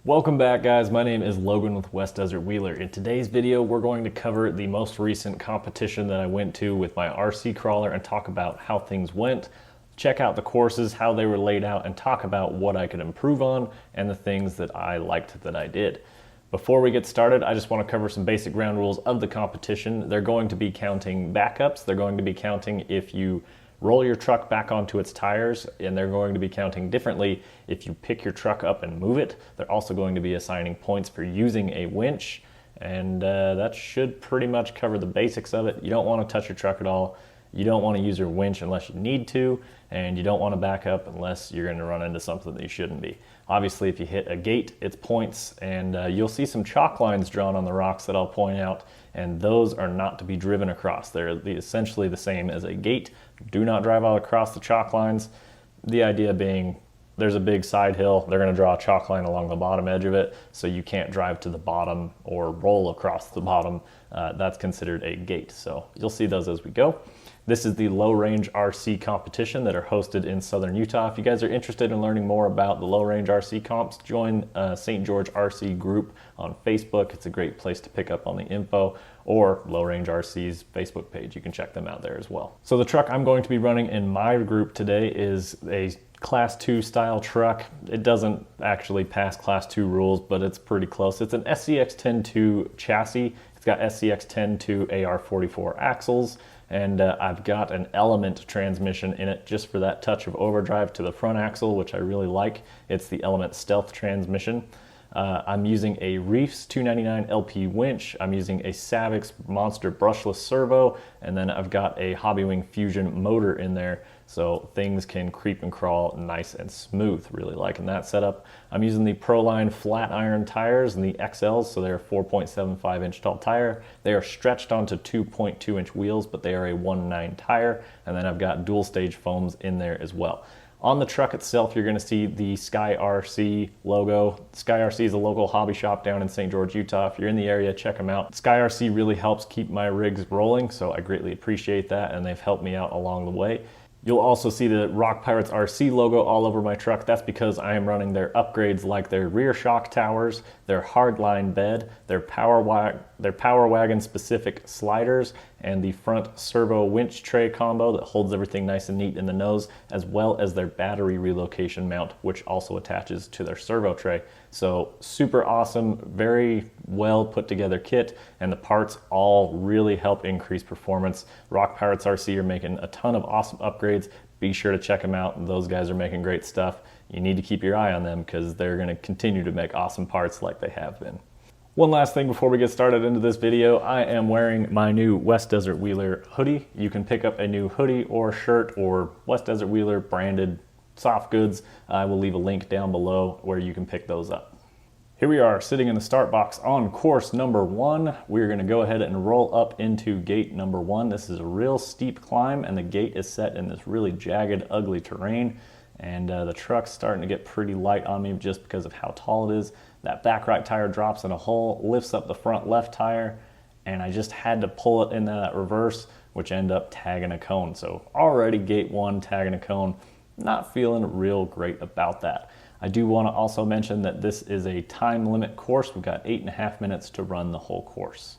Welcome back, guys. My name is Logan with West Desert Wheeler. In today's video, we're going to cover the most recent competition that I went to with my RC crawler and talk about how things went, check out the courses, how they were laid out, and talk about what I could improve on and the things that I liked that I did. Before we get started, I just want to cover some basic ground rules of the competition. They're going to be counting backups. They're going to be counting if you roll your truck back onto its tires, and they're going to be counting differently if you pick your truck up and move it. They're also going to be assigning points for using a winch, and that should pretty much cover the basics of it. You don't want to touch your truck at all. You don't want to use your winch unless you need to, and you don't want to back up unless you're going to run into something that you shouldn't be. Obviously, if you hit a gate, it's points, and you'll see some chalk lines drawn on the rocks that I'll point out, and those are not to be driven across. They're essentially the same as a gate. Do not drive out across the chalk lines. The idea being there's a big side hill. They're going to draw a chalk line along the bottom edge of it, so you can't drive to the bottom or roll across the bottom. That's considered a gate, so you'll see those as we go. This is the low range RC competition that are hosted in Southern Utah. If you guys are interested in learning more about the low range RC comps, join St. George RC group on Facebook. It's a great place to pick up on the info, or Low Range RC's Facebook page. You can check them out there as well. So the truck I'm going to be running in my group today is a Class 2 style truck. It doesn't actually pass Class 2 rules, but it's pretty close. It's an SCX-10-2 chassis. It's got SCX-10-2 AR44 axles, and I've got an Element transmission in it just for that touch of overdrive to the front axle, which I really like. It's the Element Stealth transmission. I'm using a Reefs 299 LP winch. I'm using a Savox Monster Brushless Servo, and then I've got a Hobbywing Fusion motor in there, so things can creep and crawl nice and smooth. Really liking that setup. I'm using the Proline Flatiron tires and the XLs, so they're a 4.75 inch tall tire. They are stretched onto 2.2 inch wheels, but they are a 1.9 tire, and then I've got dual stage foams in there as well. On the truck itself, you're going to see the Sky RC logo. Sky RC is a local hobby shop down in St. George, Utah. If you're in the area, check them out. Sky RC really helps keep my rigs rolling, so I greatly appreciate that, and they've helped me out along the way. You'll also see the Rock Pirates RC logo all over my truck. That's because I am running their upgrades like their rear shock towers, their hardline bed, their power wagon specific sliders, and the front servo winch tray combo that holds everything nice and neat in the nose, as well as their battery relocation mount, which also attaches to their servo tray. So super awesome, very well put together kit, and the parts all really help increase performance. Rock Pirates RC are making a ton of awesome upgrades. Be sure to check them out. Those guys are making great stuff. You need to keep your eye on them because they're going to continue to make awesome parts like they have been. One last thing before we get started into this video, I am wearing my new West Desert Wheeler hoodie. You can pick up a new hoodie or shirt or West Desert Wheeler branded soft goods. I will leave a link down below where you can pick those up. Here we are sitting in the start box on course number 1. We're going to go ahead and roll up into gate number 1. This is a real steep climb, and the gate is set in this really jagged, ugly terrain. And the truck's starting to get pretty light on me just because of how tall it is. That back right tire drops in a hole, lifts up the front left tire, and I just had to pull it in that reverse, which ended up tagging a cone. So already gate 1 tagging a cone, not feeling real great about that. I do want to also mention that this is a time limit course. We've got 8.5 minutes to run the whole course.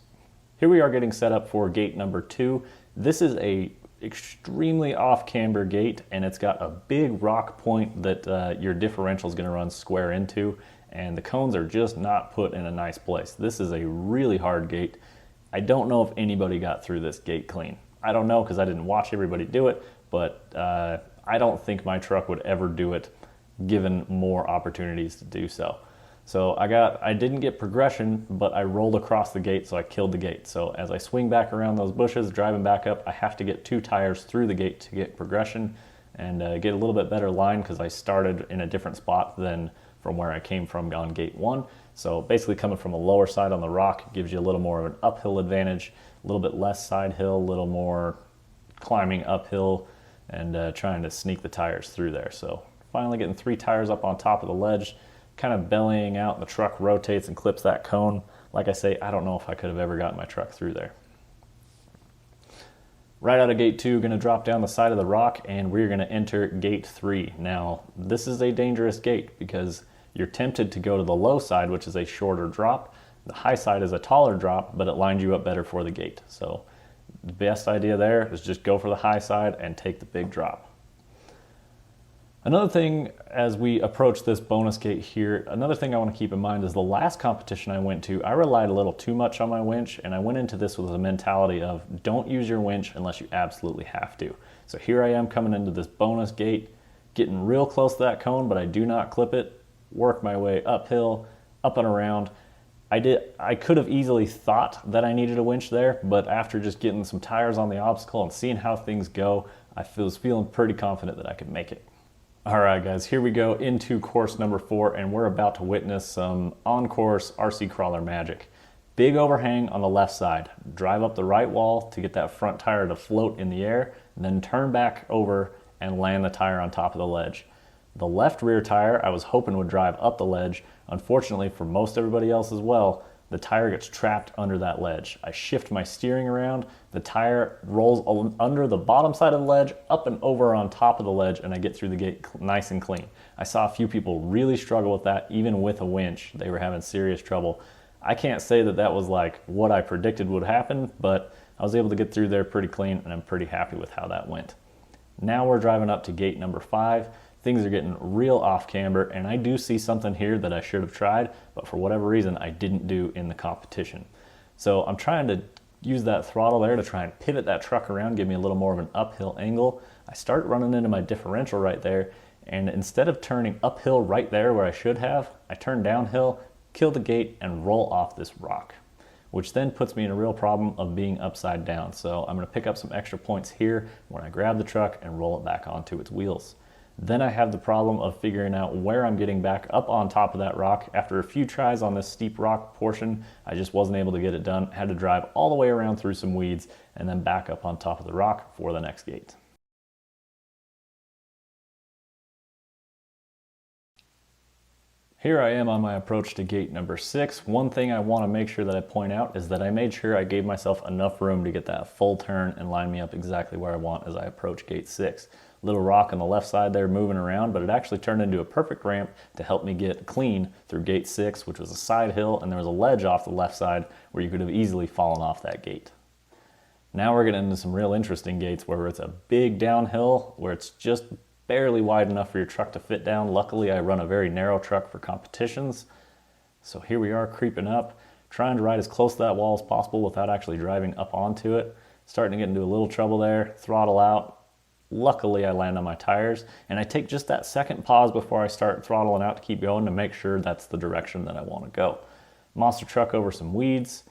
Here we are getting set up for gate number 2. This is a extremely off camber gate, and it's got a big rock point that your differential is going to run square into, and the cones are just not put in a nice place. This is a really hard gate. I don't know if anybody got through this gate clean. I don't know because I didn't watch everybody do it, but I don't think my truck would ever do it given more opportunities to do so. So I didn't get progression, but I rolled across the gate, so I killed the gate. So as I swing back around those bushes, driving back up, I have to get 2 tires through the gate to get progression and get a little bit better line because I started in a different spot than from where I came from on gate 1. So basically coming from a lower side on the rock gives you a little more of an uphill advantage, a little bit less side hill, a little more climbing uphill, and trying to sneak the tires through there. So finally getting 3 tires up on top of the ledge, kind of bellying out, and the truck rotates and clips that cone. Like I say, I don't know if I could have ever gotten my truck through there. Right out of gate 2, going to drop down the side of the rock, and we're going to enter gate 3. Now, this is a dangerous gate because You're tempted to go to the low side, which is a shorter drop. The high side is a taller drop, but it lines you up better for the gate. So the best idea there is just go for the high side and take the big drop. Another thing as we approach this bonus gate here, another thing I want to keep in mind is the last competition I went to, I relied a little too much on my winch, and I went into this with a mentality of don't use your winch unless you absolutely have to. So here I am coming into this bonus gate, getting real close to that cone, but I do not clip it, work my way uphill, up and around. I could have easily thought that I needed a winch there, but after just getting some tires on the obstacle and seeing how things go, I was feeling pretty confident that I could make it. All right, guys, here we go into course number 4, and we're about to witness some on-course RC crawler magic. Big overhang on the left side. Drive up the right wall to get that front tire to float in the air, and then turn back over and land the tire on top of the ledge. The left rear tire I was hoping would drive up the ledge. Unfortunately, for most everybody else as well, the tire gets trapped under that ledge. I shift my steering around, the tire rolls under the bottom side of the ledge, up and over on top of the ledge, and I get through the gate nice and clean. I saw a few people really struggle with that, even with a winch. They were having serious trouble. I can't say that that was like what I predicted would happen, but I was able to get through there pretty clean, and I'm pretty happy with how that went. Now we're driving up to gate number 5. Things are getting real off camber, and I do see something here that I should have tried, but for whatever reason I didn't do in the competition. So I'm trying to use that throttle there to try and pivot that truck around, give me a little more of an uphill angle. I start running into my differential right there, and instead of turning uphill right there where I should have, I turn downhill, kill the gate, and roll off this rock, which then puts me in a real problem of being upside down. So I'm going to pick up some extra points here when I grab the truck and roll it back onto its wheels. Then I have the problem of figuring out where I'm getting back up on top of that rock. After a few tries on this steep rock portion, I just wasn't able to get it done. I had to drive all the way around through some weeds and then back up on top of the rock for the next gate. Here I am on my approach to gate number 6. One thing I want to make sure that I point out is that I made sure I gave myself enough room to get that full turn and line me up exactly where I want as I approach gate 6. Little rock on the left side there moving around, but it actually turned into a perfect ramp to help me get clean through gate 6, which was a side hill, and there was a ledge off the left side where you could have easily fallen off that gate. Now we're getting into some real interesting gates where it's a big downhill where it's just barely wide enough for your truck to fit down. Luckily, I run a very narrow truck for competitions. So here we are creeping up, trying to ride as close to that wall as possible without actually driving up onto it. Starting to get into a little trouble there, throttle out. Luckily, I land on my tires, and I take just that second pause before I start throttling out to keep going to make sure that's the direction that I want to go. Monster truck over some weeds,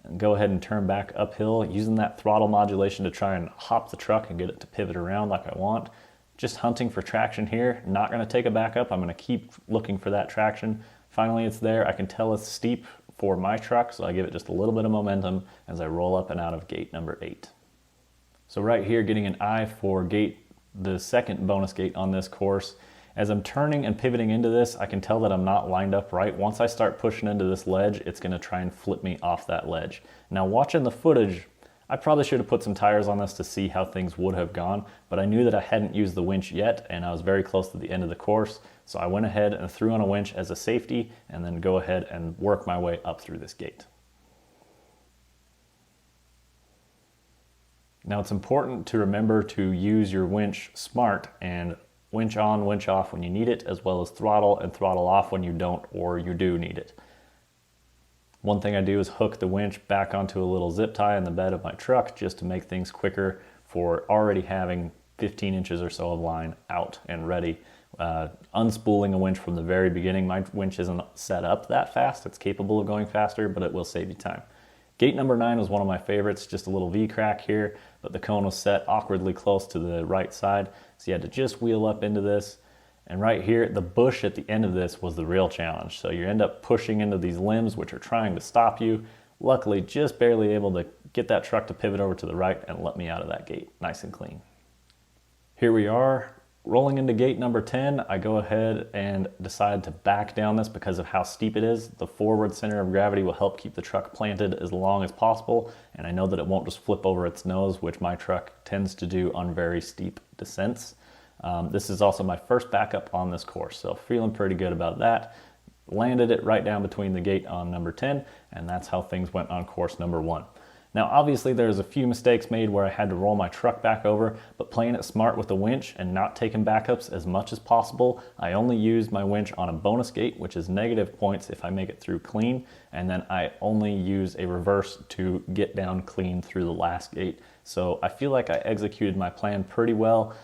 and go ahead and turn back uphill, using that throttle modulation to try and hop the truck and get it to pivot around like I want. Just hunting for traction here, not going to take a back up. I'm going to keep looking for that traction. Finally, it's there. I can tell it's steep for my truck, so I give it just a little bit of momentum as I roll up and out of gate number 8. So right here, getting an eye for the second bonus gate on this course. As I'm turning and pivoting into this, I can tell that I'm not lined up right. Once I start pushing into this ledge, it's going to try and flip me off that ledge. Now, watching the footage, I probably should have put some tires on this to see how things would have gone, but I knew that I hadn't used the winch yet, and I was very close to the end of the course, so I went ahead and threw on a winch as a safety, and then go ahead and work my way up through this gate. Now, it's important to remember to use your winch smart and winch on, winch off when you need it, as well as throttle and throttle off when you don't or you do need it. One thing I do is hook the winch back onto a little zip tie in the bed of my truck just to make things quicker for already having 15 inches or so of line out and ready. Unspooling a winch from the very beginning, my winch isn't set up that fast. It's capable of going faster, but it will save you time. Gate number 9 was one of my favorites, just a little V-crack here, but the cone was set awkwardly close to the right side, so you had to just wheel up into this. And right here, the bush at the end of this was the real challenge. So you end up pushing into these limbs which are trying to stop you. Luckily, just barely able to get that truck to pivot over to the right and let me out of that gate, nice and clean. Here we are, rolling into gate number 10. I go ahead and decide to back down this because of how steep it is. The forward center of gravity will help keep the truck planted as long as possible, and I know that it won't just flip over its nose, which my truck tends to do on very steep descents. This is also my first backup on this course, so feeling pretty good about that. Landed it right down between the gate on number 10, and that's how things went on course number 1. Now obviously there's a few mistakes made where I had to roll my truck back over, but playing it smart with the winch and not taking backups as much as possible, I only used my winch on a bonus gate, which is negative points if I make it through clean, and then I only use a reverse to get down clean through the last gate. So I feel like I executed my plan pretty well.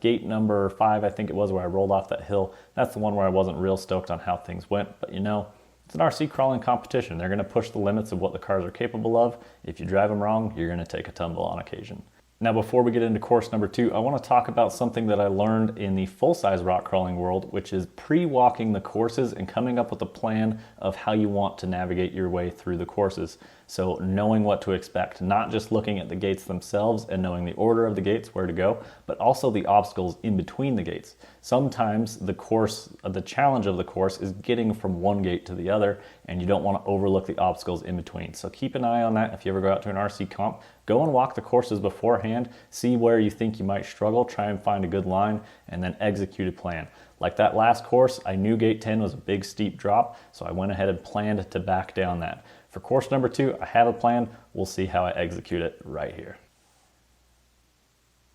Gate number 5, I think it was, where I rolled off that hill, that's the one where I wasn't real stoked on how things went, but you know, it's an RC crawling competition. They're going to push the limits of what the cars are capable of. If you drive them wrong, you're going to take a tumble on occasion. Now, before we get into course number 2, I want to talk about something that I learned in the full-size rock crawling world, which is pre-walking the courses and coming up with a plan of how you want to navigate your way through the courses. So knowing what to expect, not just looking at the gates themselves and knowing the order of the gates, where to go, but also the obstacles in between the gates. Sometimes the challenge of the course is getting from one gate to the other, and you don't want to overlook the obstacles in between. So keep an eye on that if you ever go out to an RC comp. Go and walk the courses beforehand, see where you think you might struggle, try and find a good line, and then execute a plan. Like that last course, I knew gate 10 was a big steep drop, so I went ahead and planned to back down that. For course number 2, I have a plan. We'll see how I execute it right here.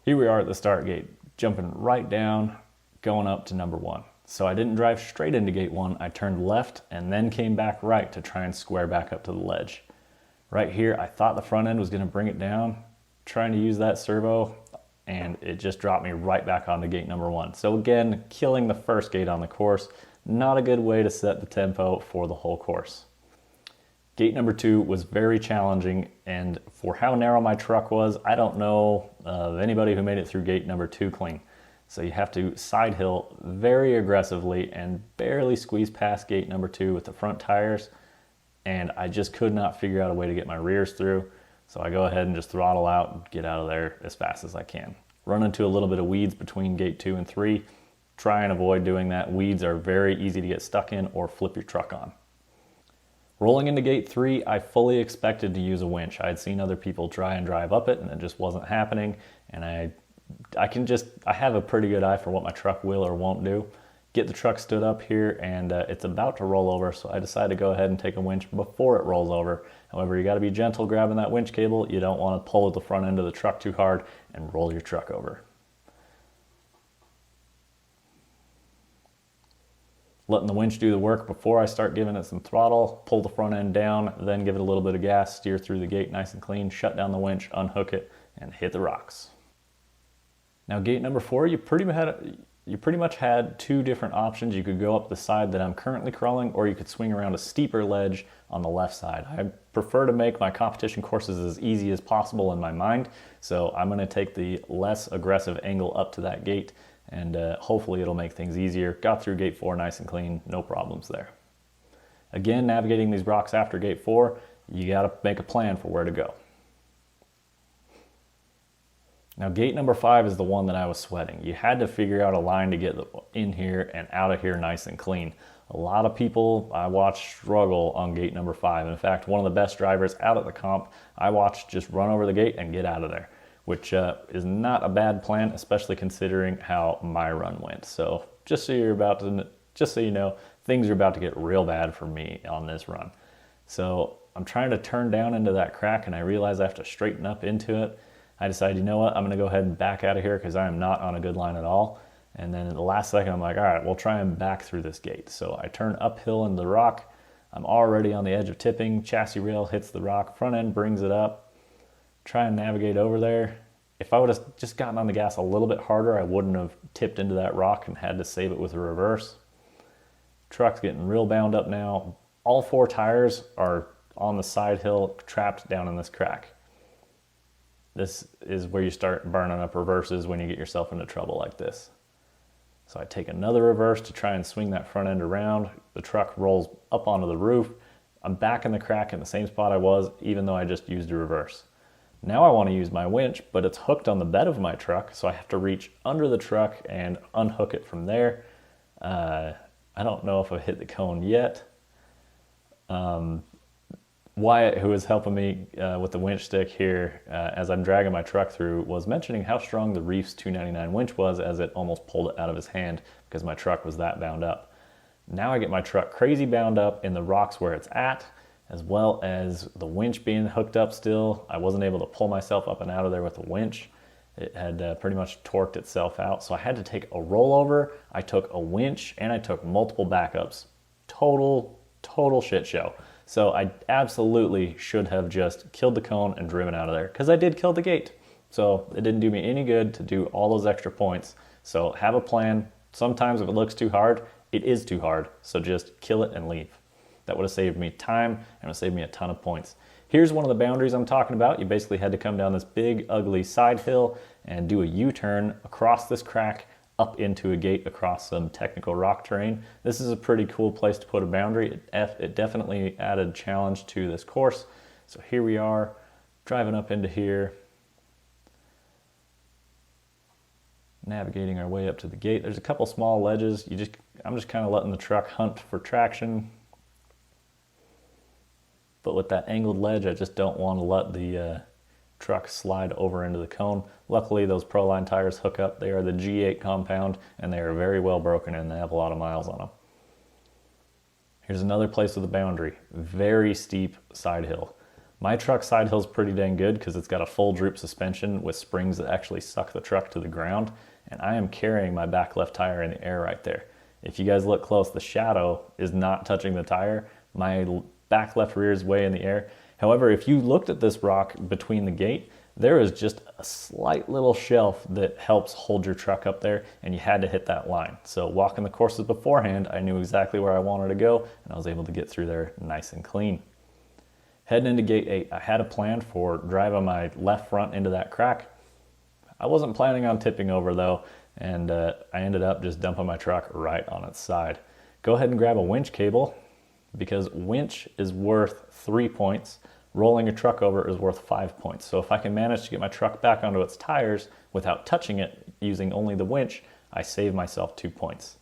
Here we are at the start gate, jumping right down, going up to number 1. So I didn't drive straight into gate 1, I turned left and then came back right to try and square back up to the ledge. Right here, I thought the front end was going to bring it down, trying to use that servo, and it just dropped me right back onto gate number 1. So again, killing the first gate on the course, not a good way to set the tempo for the whole course. Gate number 2 was very challenging, and for how narrow my truck was, I don't know of anybody who made it through gate number 2 clean. So you have to side hill very aggressively and barely squeeze past gate number 2 with the front tires, and I just could not figure out a way to get my rears through. So I go ahead and just throttle out and get out of there as fast as I can. Run into a little bit of weeds between gate 2 and 3. Try and avoid doing that. Weeds are very easy to get stuck in or flip your truck on. Rolling into gate 3, I fully expected to use a winch. I had seen other people try and drive up it, and it just wasn't happening. And I have a pretty good eye for what my truck will or won't do. Get the truck stood up here, and it's about to roll over, so I decided to go ahead and take a winch before it rolls over. However, you got to be gentle grabbing that winch cable. You don't want to pull at the front end of the truck too hard and roll your truck over. Letting the winch do the work before I start giving it some throttle, pull the front end down, then give it a little bit of gas, steer through the gate nice and clean, shut down the winch, unhook it, and hit the rocks. Now gate number 4, you pretty much had 2 different options. You could go up the side that I'm currently crawling, or you could swing around a steeper ledge on the left side. I prefer to make my competition courses as easy as possible in my mind, so I'm going to take the less aggressive angle up to that gate, and hopefully it'll make things easier. Got through gate 4 nice and clean, no problems there. Again, navigating these rocks after gate 4, you got to make a plan for where to go. Now gate number 5 is the one that I was sweating. You had to figure out a line to get in here and out of here nice and clean. A lot of people I watched struggle on gate number 5. In fact, one of the best drivers out at the comp, I watched just run over the gate and get out of there, which is not a bad plan, especially considering how my run went. So just so you know, things are about to get real bad for me on this run. So I'm trying to turn down into that crack, and I realize I have to straighten up into it. I decided, you know what, I'm going to go ahead and back out of here because I am not on a good line at all. And then at the last second, I'm like, all right, we'll try and back through this gate. So I turn uphill into the rock. I'm already on the edge of tipping. Chassis rail hits the rock. Front end brings it up. Try and navigate over there. If I would have just gotten on the gas a little bit harder, I wouldn't have tipped into that rock and had to save it with a reverse. Truck's getting real bound up now. All 4 tires are on the side hill, trapped down in this crack. This is where you start burning up reverses when you get yourself into trouble like this. So I take another reverse to try and swing that front end around. The truck rolls up onto the roof. I'm back in the crack in the same spot I was, even though I just used a reverse. Now I want to use my winch, but it's hooked on the bed of my truck, so I have to reach under the truck and unhook it from there. I don't know if I've hit the cone yet. Wyatt, who was helping me with the winch stick here as I'm dragging my truck through, was mentioning how strong the Reef's 299 winch was as it almost pulled it out of his hand because my truck was that bound up. Now I get my truck crazy bound up in the rocks where it's at, as well as the winch being hooked up still. I wasn't able to pull myself up and out of there with the winch. It had pretty much torqued itself out, so I had to take a rollover, I took a winch, and I took multiple backups. Total shit show. So I absolutely should have just killed the cone and driven out of there, because I did kill the gate. So it didn't do me any good to do all those extra points. So have a plan. Sometimes if it looks too hard, it is too hard. So just kill it and leave. That would have saved me time and it would have saved me a ton of points. Here's one of the boundaries I'm talking about. You basically had to come down this big, ugly side hill and do a U-turn across this crack up into a gate across some technical rock terrain. This is a pretty cool place to put a boundary. It definitely added challenge to this course. So here we are, driving up into here, navigating our way up to the gate. There's a couple small ledges. I'm just kind of letting the truck hunt for traction. But with that angled ledge, I just don't want to let the truck slide over into the cone. Luckily, those Proline tires hook up. They are the G8 compound, and they are very well broken, and they have a lot of miles on them. Here's another place with a boundary. Very steep side hill. My truck side hill is pretty dang good because it's got a full droop suspension with springs that actually suck the truck to the ground, and I am carrying my back left tire in the air right there. If you guys look close, the shadow is not touching the tire. My back left rear is way in the air. However, if you looked at this rock between the gate, there is just a slight little shelf that helps hold your truck up there, and you had to hit that line. So walking the courses beforehand, I knew exactly where I wanted to go, and I was able to get through there nice and clean. Heading into gate 8, I had a plan for driving my left front into that crack. I wasn't planning on tipping over though, and I ended up just dumping my truck right on its side. Go ahead and grab a winch cable, because winch is worth 3 points. Rolling a truck over is worth 5 points. So if I can manage to get my truck back onto its tires without touching it using only the winch, I save myself 2 points.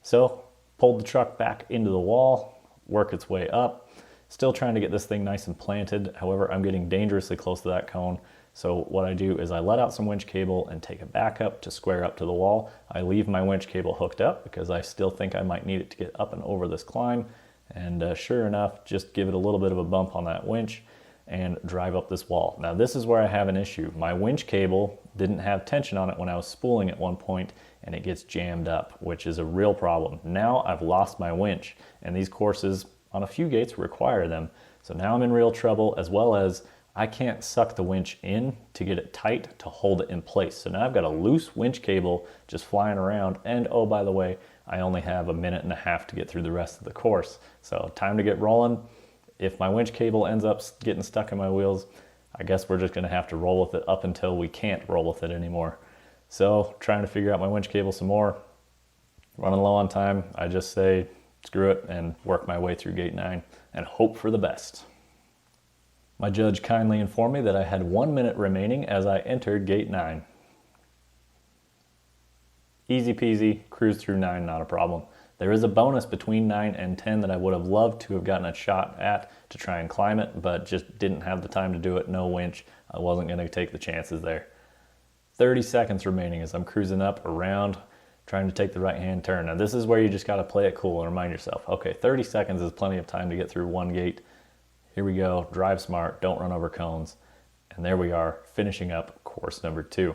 So pulled the truck back into the wall, work its way up. Still trying to get this thing nice and planted. However, I'm getting dangerously close to that cone. So what I do is I let out some winch cable and take it back up to square up to the wall. I leave my winch cable hooked up because I still think I might need it to get up and over this climb. And sure enough, just give it a little bit of a bump on that winch and drive up this wall. Now this is where I have an issue. My winch cable didn't have tension on it when I was spooling at one point, and it gets jammed up, which is a real problem. Now I've lost my winch, and these courses on a few gates require them. So now I'm in real trouble, as well as I can't suck the winch in to get it tight to hold it in place. So now I've got a loose winch cable just flying around, and oh, by the way, I only have a minute and a half to get through the rest of the course. So time to get rolling. If my winch cable ends up getting stuck in my wheels, I guess we're just gonna have to roll with it up until we can't roll with it anymore. So trying to figure out my winch cable some more. Running low on time, I just say screw it and work my way through gate 9 and hope for the best. My judge kindly informed me that I had 1 minute remaining as I entered gate 9. Easy peasy, cruise through 9, not a problem. There is a bonus between 9 and 10 that I would have loved to have gotten a shot at to try and climb it, but just didn't have the time to do it, no winch. I wasn't gonna take the chances there. 30 seconds remaining as I'm cruising up, around, trying to take the right-hand turn. Now this is where you just gotta play it cool and remind yourself, okay, 30 seconds is plenty of time to get through one gate. Here we go, drive smart, don't run over cones. And there we are, finishing up course number 2.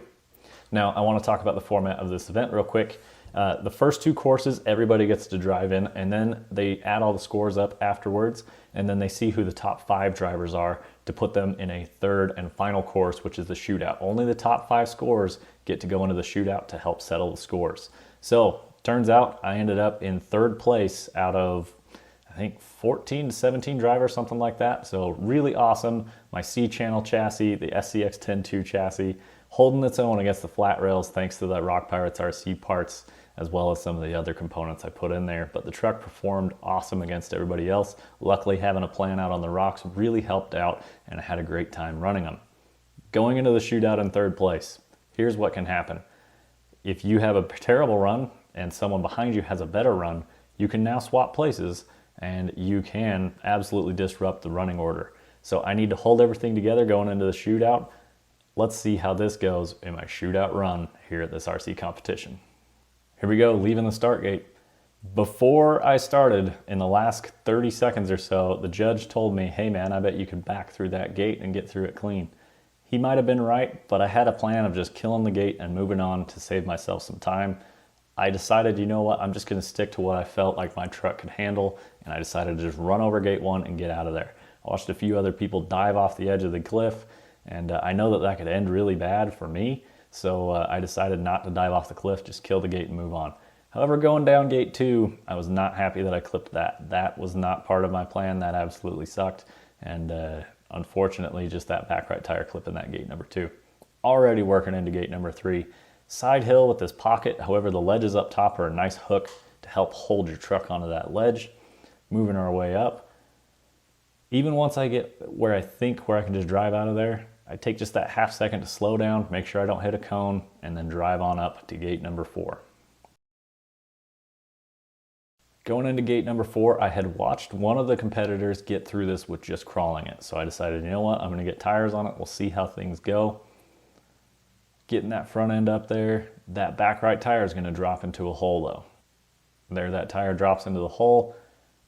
Now, I want to talk about the format of this event real quick. The first 2 courses, everybody gets to drive in, and then they add all the scores up afterwards, and then they see who the top 5 drivers are to put them in a third and final course, which is the shootout. Only the top 5 scores get to go into the shootout to help settle the scores. So, turns out I ended up in 3rd place out of, I think, 14 to 17 drivers, something like that. So really awesome. My C-channel chassis, the SCX 10.2 chassis, holding its own against the flat rails thanks to the Rock Pirates RC parts, as well as some of the other components I put in there. But the truck performed awesome against everybody else. Luckily, having a plan out on the rocks really helped out, and I had a great time running them. Going into the shootout in 3rd place, here's what can happen. If you have a terrible run and someone behind you has a better run, you can now swap places and you can absolutely disrupt the running order. So I need to hold everything together going into the shootout. Let's see how this goes in my shootout run here at this RC competition. Here we go, leaving the start gate. Before I started, in the last 30 seconds or so, the judge told me, hey man, I bet you could back through that gate and get through it clean. He might have been right, but I had a plan of just killing the gate and moving on to save myself some time. I decided, you know what, I'm just gonna stick to what I felt like my truck could handle, and I decided to just run over gate 1 and get out of there. I watched a few other people dive off the edge of the cliff, and I know that that could end really bad for me, so I decided not to dive off the cliff, just kill the gate and move on. However, going down gate 2, I was not happy that I clipped that. That was not part of my plan. That absolutely sucked, and unfortunately, just that back right tire clipping that gate number 2. Already working into gate number 3. Side hill with this pocket, however, the ledges up top are a nice hook to help hold your truck onto that ledge. Moving our way up. Even once I get where I think where I can just drive out of there, I take just that half second to slow down, make sure I don't hit a cone, and then drive on up to gate number 4. Going into gate number 4, I had watched one of the competitors get through this with just crawling it. So I decided, you know what, I'm gonna get tires on it, we'll see how things go. Getting that front end up there, that back right tire is gonna drop into a hole though. There, that tire drops into the hole.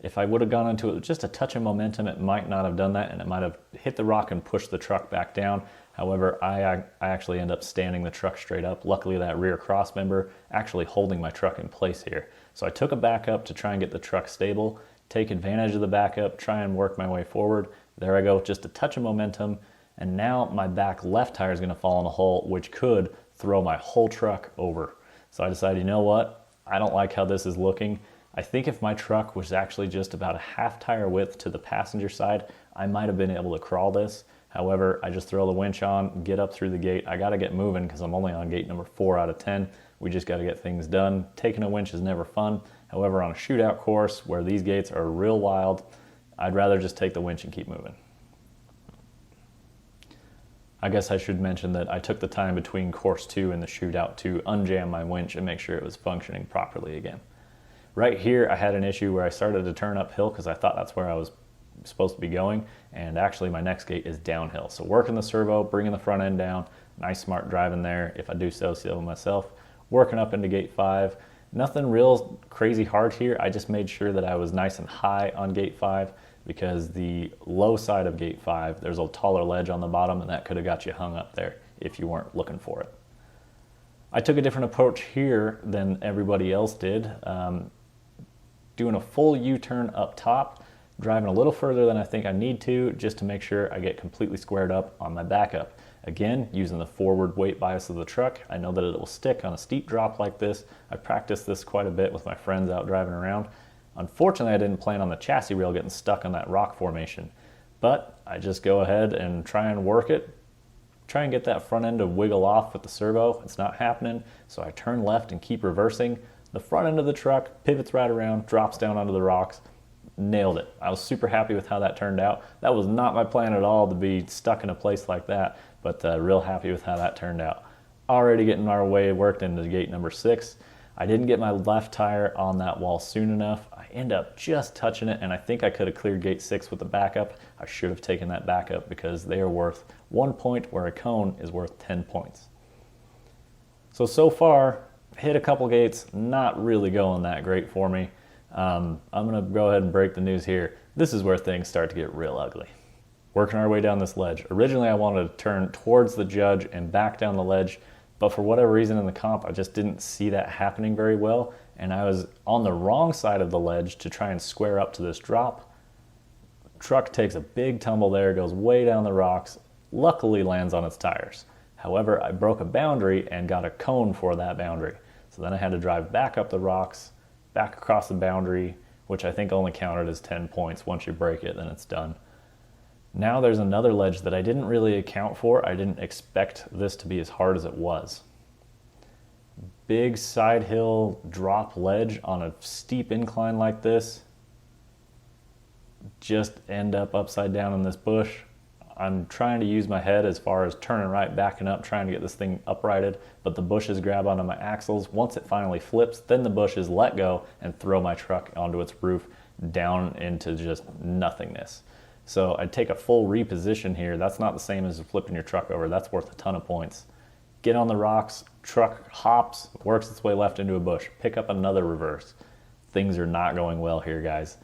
If I would have gone into it with just a touch of momentum, it might not have done that, and it might have hit the rock and pushed the truck back down. However, I actually end up standing the truck straight up. Luckily, that rear cross member actually holding my truck in place here. So I took a backup to try and get the truck stable, take advantage of the backup, try and work my way forward. There I go, just a touch of momentum, and now my back left tire is gonna fall in a hole, which could throw my whole truck over. So I decided, you know what? I don't like how this is looking. I think if my truck was actually just about a half tire width to the passenger side, I might have been able to crawl this. However, I just throw the winch on, get up through the gate. I gotta get moving because I'm only on gate number 4 out of 10. We just gotta get things done. Taking a winch is never fun. However, on a shootout course where these gates are real wild, I'd rather just take the winch and keep moving. I guess I should mention that I took the time between course 2 and the shootout to unjam my winch and make sure it was functioning properly again. Right here, I had an issue where I started to turn uphill because I thought that's where I was supposed to be going, and actually my next gate is downhill. So working the servo, bringing the front end down, nice smart driving there if I do so myself. Working up into gate 5, nothing real crazy hard here. I just made sure that I was nice and high on gate 5 because the low side of gate 5, there's a taller ledge on the bottom, and that could have got you hung up there if you weren't looking for it. I took a different approach here than everybody else did. Doing a full U-turn up top, driving a little further than I think I need to, just to make sure I get completely squared up on my backup. Again, using the forward weight bias of the truck, I know that it will stick on a steep drop like this. I practiced this quite a bit with my friends out driving around. Unfortunately, I didn't plan on the chassis rail getting stuck on that rock formation, but I just go ahead and try and work it, try and get that front end to wiggle off with the servo. It's not happening, so I turn left and keep reversing. The front end of the truck pivots right around, drops down onto the rocks. Nailed it. I was super happy with how that turned out. That was not my plan at all to be stuck in a place like that, but real happy with how that turned out. Already getting our way worked into gate number 6. I didn't get my left tire on that wall soon enough. I end up just touching it, and I think I could have cleared gate 6 with the backup. I should have taken that backup because they are worth 1 point where a cone is worth 10 points. So far, hit a couple gates, not really going that great for me. I'm gonna go ahead and break the news here. This is where things start to get real ugly. Working our way down this ledge. Originally I wanted to turn towards the judge and back down the ledge, but for whatever reason in the comp, I just didn't see that happening very well, and I was on the wrong side of the ledge to try and square up to this drop. Truck takes a big tumble there, goes way down the rocks, luckily lands on its tires. However, I broke a boundary and got a cone for that boundary. So then I had to drive back up the rocks, back across the boundary, which I think only counted as 10 points. Once you break it, then it's done. Now there's another ledge that I didn't really account for. I didn't expect this to be as hard as it was. Big side hill drop ledge on a steep incline like this. Just end up upside down in this bush. I'm trying to use my head as far as turning right, backing up, trying to get this thing uprighted, but the bushes grab onto my axles. Once it finally flips, then the bushes let go and throw my truck onto its roof down into just nothingness. So I'd take a full reposition here. That's not the same as flipping your truck over. That's worth a ton of points. Get on the rocks, truck hops, works its way left into a bush, pick up another reverse. Things are not going well here, guys.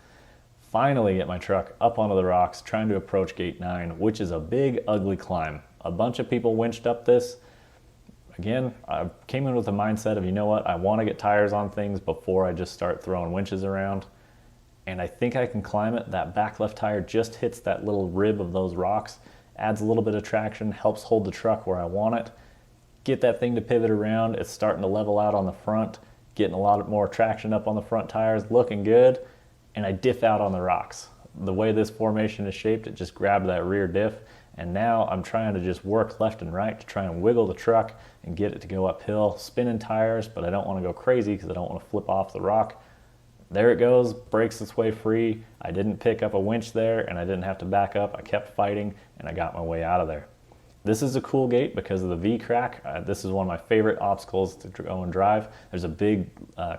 Finally get my truck up onto the rocks, trying to approach gate 9, which is a big, ugly climb. A bunch of people winched up this. Again, I came in with the mindset of, you know what, I want to get tires on things before I just start throwing winches around. And I think I can climb it. That back left tire just hits that little rib of those rocks, adds a little bit of traction, helps hold the truck where I want it. Get that thing to pivot around. It's starting to level out on the front, getting a lot more traction up on the front tires, looking good. And I diff out on the rocks. The way this formation is shaped, it just grabbed that rear diff. And now I'm trying to just work left and right to try and wiggle the truck and get it to go uphill, spinning tires, but I don't want to go crazy because I don't want to flip off the rock. There it goes, breaks its way free. I didn't pick up a winch there and I didn't have to back up. I kept fighting and I got my way out of there. This is a cool gate because of the V-crack. This is one of my favorite obstacles to go and drive. There's a big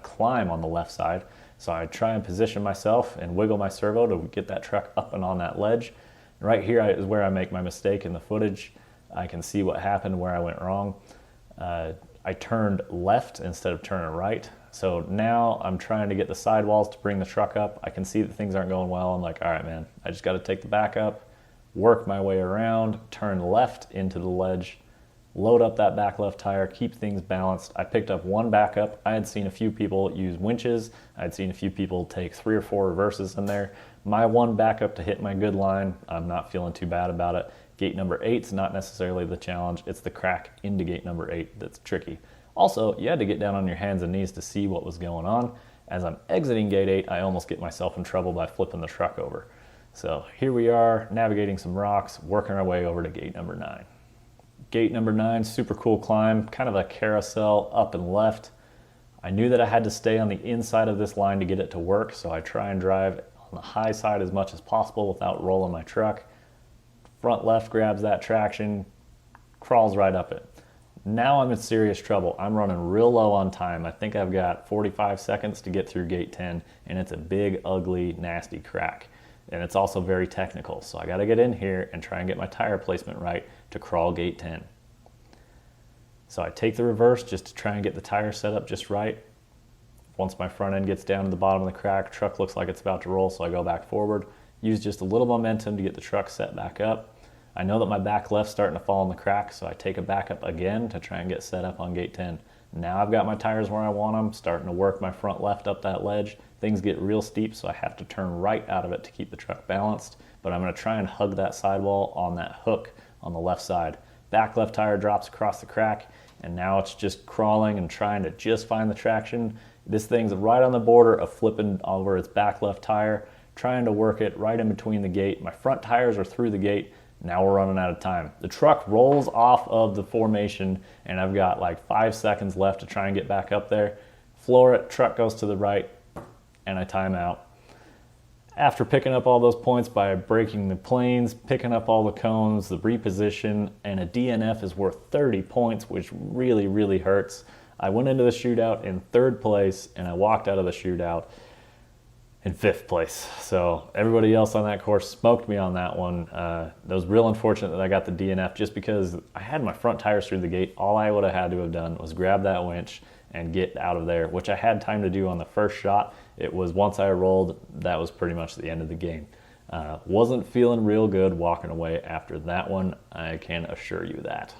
climb on the left side. So I try and position myself and wiggle my servo to get that truck up and on that ledge. Right here is where I make my mistake in the footage. I can see what happened, where I went wrong. I turned left instead of turning right. So now I'm trying to get the sidewalls to bring the truck up. I can see that things aren't going well. I'm like, all right, man, I just got to take the back up, work my way around, turn left into the ledge, load up that back left tire, keep things balanced. I picked up one backup. I had seen a few people use winches. I'd seen a few people take 3 or 4 reverses in there. My one backup to hit my good line, I'm not feeling too bad about it. Gate number 8's not necessarily the challenge. It's the crack into gate number 8 that's tricky. Also, you had to get down on your hands and knees to see what was going on. As I'm exiting gate 8, I almost get myself in trouble by flipping the truck over. So here we are, navigating some rocks, working our way over to gate number 9. Gate number 9, super cool climb, kind of a carousel up and left. I knew that I had to stay on the inside of this line to get it to work, so I try and drive on the high side as much as possible without rolling my truck. Front left grabs that traction, crawls right up it. Now I'm in serious trouble. I'm running real low on time. I think I've got 45 seconds to get through gate 10, and it's a big, ugly, nasty crack. And it's also very technical, so I got to get in here and try and get my tire placement right to crawl gate 10. So I take the reverse just to try and get the tire set up just right. Once my front end gets down to the bottom of the crack, truck looks like it's about to roll, so I go back forward, use just a little momentum to get the truck set back up. I know that my back left's starting to fall in the crack, so I take a backup again to try and get set up on gate 10. Now I've got my tires where I want them, starting to work my front left up that ledge. Things get real steep, so I have to turn right out of it to keep the truck balanced, but I'm going to try and hug that sidewall on that hook on the left side. Back left tire drops across the crack, and now it's just crawling and trying to just find the traction. This thing's right on the border of flipping over its back left tire, trying to work it right in between the gate. My front tires are through the gate. Now we're running out of time. The truck rolls off of the formation, and I've got like 5 seconds left to try and get back up there. Floor it, truck goes to the right, and I time out. After picking up all those points by breaking the planes, picking up all the cones, the reposition, and a DNF is worth 30 points, which really, really hurts. I went into the shootout in 3rd place, and I walked out of the shootout in 5th place. So everybody else on that course smoked me on that one. It was real unfortunate that I got the DNF just because I had my front tires through the gate. All I would have had to have done was grab that winch and get out of there, which I had time to do on the first shot. It was once I rolled, that was pretty much the end of the game. Wasn't feeling real good walking away after that one, I can assure you that.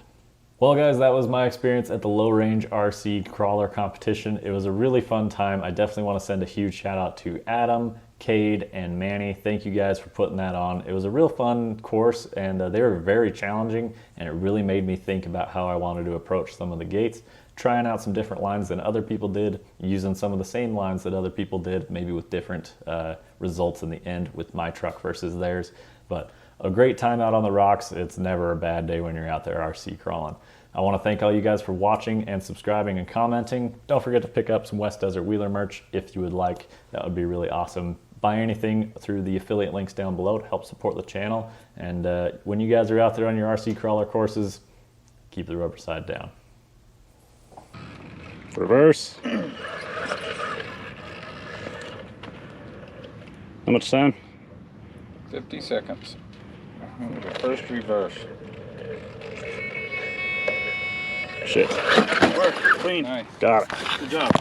Well guys, that was my experience at the low range RC crawler competition. It was a really fun time. I definitely want to send a huge shout out to Adam, Cade, and Manny. Thank you guys for putting that on. It was a real fun course, and they were very challenging, and it really made me think about how I wanted to approach some of the gates, trying out some different lines than other people did, using some of the same lines that other people did, maybe with different results in the end with my truck versus theirs. But a great time out on the rocks. It's never a bad day when you're out there RC crawling. I want to thank all you guys for watching and subscribing and commenting. Don't forget to pick up some West Desert Wheeler merch if you would like. That would be really awesome. Buy anything through the affiliate links down below to help support the channel. And when you guys are out there on your RC crawler courses, keep the rubber side down. Reverse. How much time? 50 seconds. The first reverse. Shit. Work, clean. Nice. Got it. Good job.